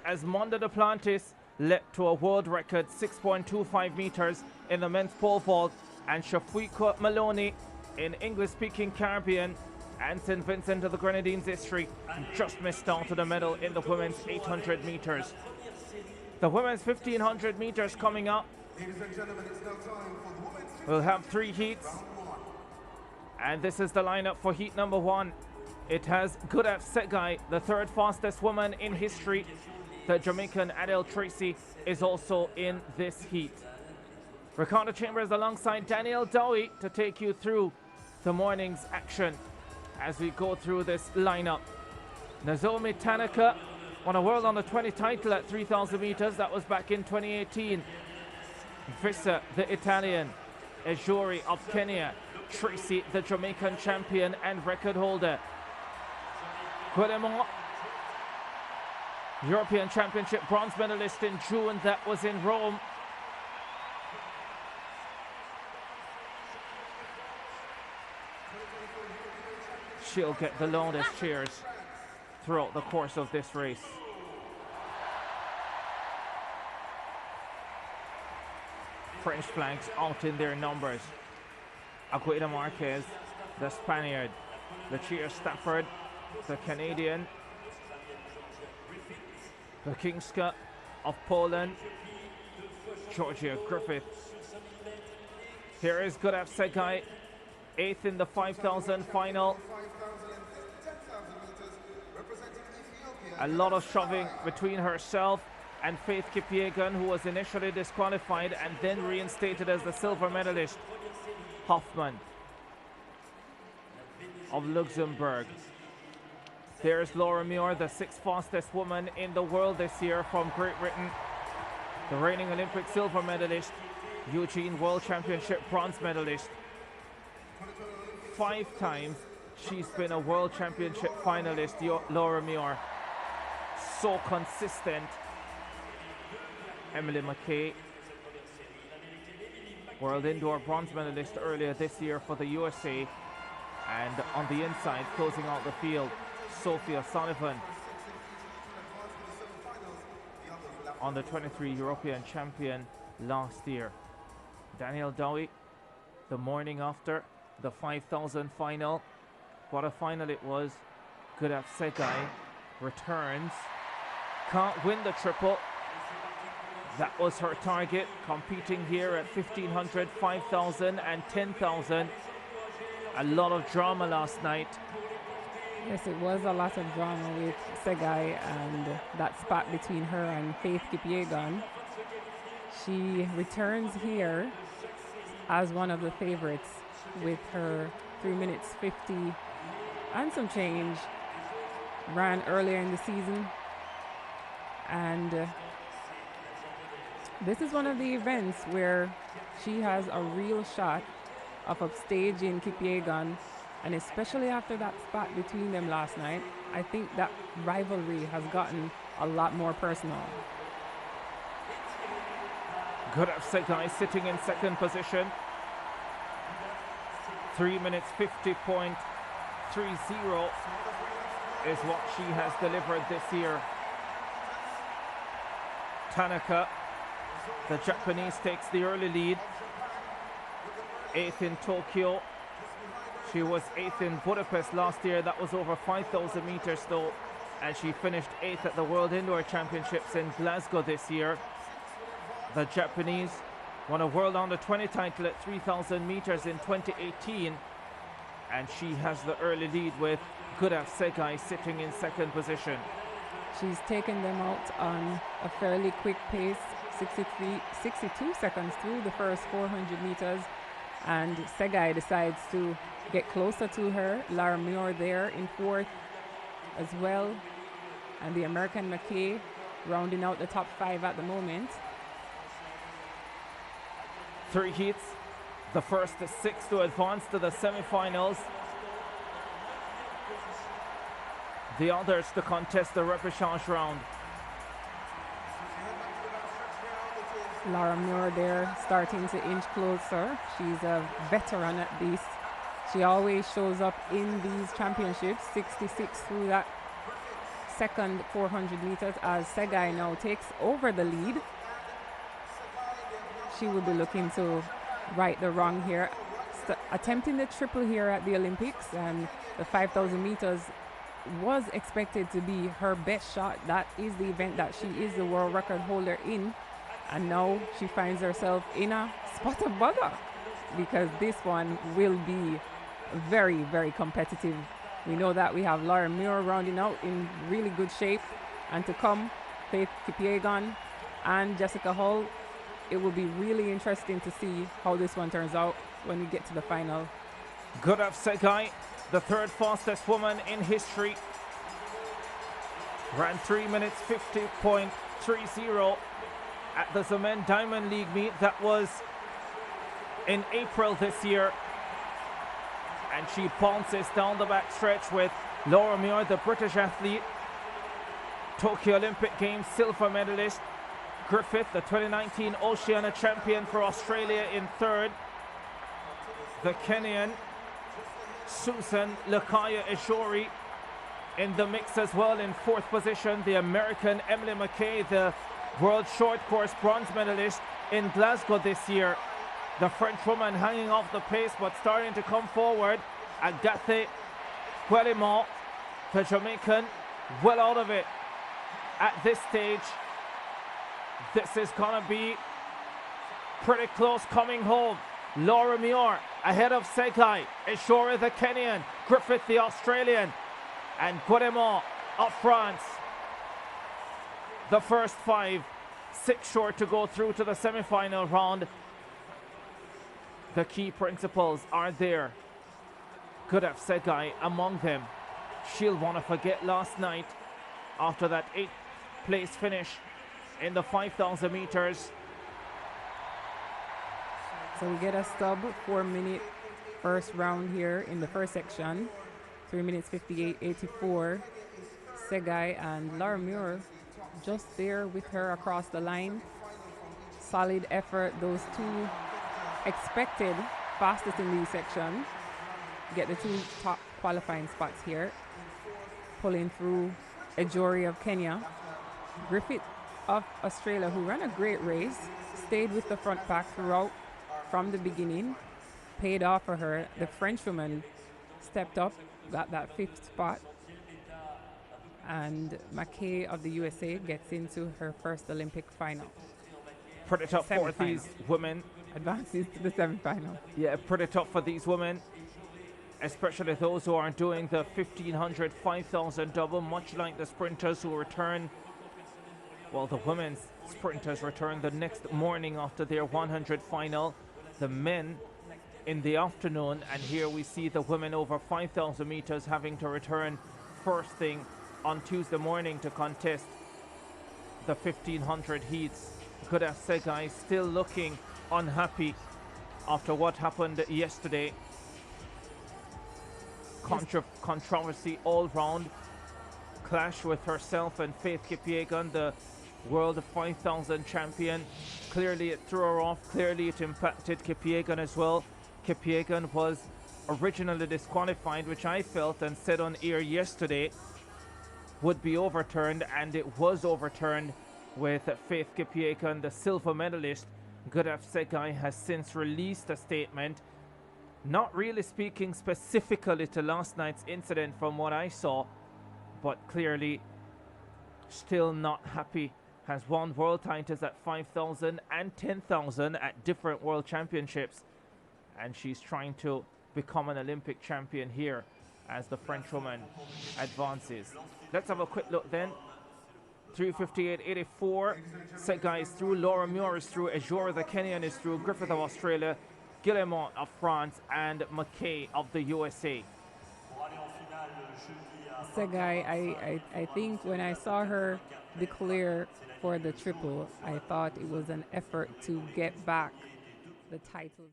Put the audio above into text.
as Mondo Duplantis leapt to a world record 6.25 meters in the men's pole vault, and Shafiqua Maloney in English-speaking Caribbean and St. Vincent of the Grenadines history just missed out on the medal in the women's 800 meters. The women's 1500 meters coming up. We'll have 3 heats, and this is the lineup for heat number 1. It has Gudaf Segai, the 3rd fastest woman in history. The Jamaican Adelle Tracey is also in this heat. Ricardo Chambers alongside Daniel Dowie to take you through the morning's action as we go through this lineup. Nozomi Tanaka won a World Under 20 title at 3,000 meters. That was back in 2018. Vissa, the Italian. Ejuri of Kenya. Tracey, the Jamaican champion and record holder. Guillemot, European Championship bronze medalist in June. That was in Rome. She'll get the loudest cheers throughout the course of this race. French flags out in their numbers. Agueda Marquez, the Spaniard. Lucia Stafford, the Canadian. The Kingska of Poland. Georgia Griffith. Here is Gudaf Segai, 8th in the 5,000 final. A lot of shoving between herself and Faith Kipyegon, who was initially disqualified and then reinstated as the silver medalist. Hoffman of Luxembourg. There's Laura Muir, the 6th fastest woman in the world this year from Great Britain. The reigning Olympic silver medalist, Eugene World Championship bronze medalist. 5 times she's been a World Championship finalist, Laura Muir. So consistent. Emily McKay, World Indoor bronze medalist earlier this year for the USA. And on the inside, closing out the field, Sophia Sullivan, under 23 European champion last year. Daniel Dowie, the morning after the 5,000 final. What a final it was. Gudaf Segai returns. Can't win the triple. That was her target, competing here at 1,500, 5,000 and 10,000. A lot of drama last night. Yes, it was a lot of drama with Segai and that spat between her and Faith Kipyegon. She returns here as one of the favorites with her 3 minutes 50 and some change. Ran earlier in the season. And this is one of the events where she has a real shot of upstaging Kipyegon, and especially after that spat between them last night, I think that rivalry has gotten a lot more personal. Gudaf Segai sitting in 2nd position. 3 minutes 50.30 is what she has delivered this year. Tanaka, the Japanese, takes the early lead. 8th in Tokyo. She was 8th in Budapest last year. That was over 5,000 meters though. And she finished 8th at the World Indoor Championships in Glasgow this year. The Japanese won a World Under 20 title at 3,000 meters in 2018. And she has the early lead with Gudaf Segai sitting in 2nd position. She's taken them out on a fairly quick pace, 62 seconds through the first 400 meters. And Segai decides to get closer to her. Lara Muir there in 4th as well. And the American McKay rounding out the top 5 at the moment. 3 heats. The first 6 to advance to the semifinals. The others to contest the repechage round. Lara Muir there starting to inch closer. She's a veteran at this. She always shows up in these championships, 66 through that second 400 meters as Segai now takes over the lead. She will be looking to right the wrong here. Attempting the triple here at the Olympics, and the 5,000 meters was expected to be her best shot. That is the event that she is the world record holder in, and now she finds herself in a spot of bother because this one will be very, very competitive. We know that we have Laura Muir rounding out in really good shape, and to come, Faith Kipyegon and Jessica Hull. It will be really interesting to see how this one turns out when we get to the final. Gudaf Segai, the third fastest woman in history, ran 3 minutes 50.30 at the Zemen Diamond League meet that was in April this year. And she bounces down the back stretch with Laura Muir, the British athlete, Tokyo Olympic Games silver medalist, Griffith, the 2019 Oceania champion for Australia, in third. The Kenyan Susan Lakaya Eshori in the mix as well in fourth position. The American Emily McKay, the world short course bronze medalist in Glasgow this year. The French woman hanging off the pace but starting to come forward. Agathe Guillemot, the Jamaican, well out of it at this stage. This is gonna be pretty close coming home. Laura Muir ahead of Segai, Eshori the Kenyan, Griffith the Australian, and Guillemot of France. The first 5, 6 short to go through to the semi-final round. The key principles are there. Gudaf Segai among them. She'll want to forget last night after that 8th place finish in the 5,000 meters. So we get a sub 4-minute first round here in the first section. 3 minutes 58.84. Segai and Laura Muir just there with her across the line. Solid effort. Those two expected fastest in these sections get the 2 top qualifying spots here. Pulling through Ejori of Kenya, Griffith of Australia, who ran a great race, stayed with the front pack throughout from the beginning, paid off for her. The Frenchwoman stepped up, got that 5th spot, and McKay of the USA gets into her first Olympic final. Pretty tough for these women. Advances to the semi-final. Yeah, pretty tough for these women, especially those who are doing the 1,500, 5,000 double, much like the sprinters who return. Well, the women's sprinters return the next morning after their 100 final. The men in the afternoon, and here we see the women over 5,000 meters having to return first thing on Tuesday morning to contest the 1,500 heats. Gudaf Segai still looking unhappy after what happened yesterday. Controversy all round. Clash with herself and Faith Kipyegon, the world 5,000 champion. Clearly it threw her off. Clearly it impacted Kipyegon as well. Kipyegon was originally disqualified, which I felt and said on air yesterday would be overturned, and it was overturned with Faith Kipyegon, the silver medalist. Gudaf Segai has since released a statement, not really speaking specifically to last night's incident from what I saw, but clearly still not happy. Has won world titles at 5,000 and 10,000 at different world championships, and she's trying to become an Olympic champion here as the French woman advances. Let's have a quick look then. 3:58.84. Segai is through, Laura Muir is through, Ejora the Kenyan is through, Griffith of Australia, Guillemot of France, and McKay of the USA. Segai, I think when I saw her declare for the triple, I thought it was an effort to get back the title.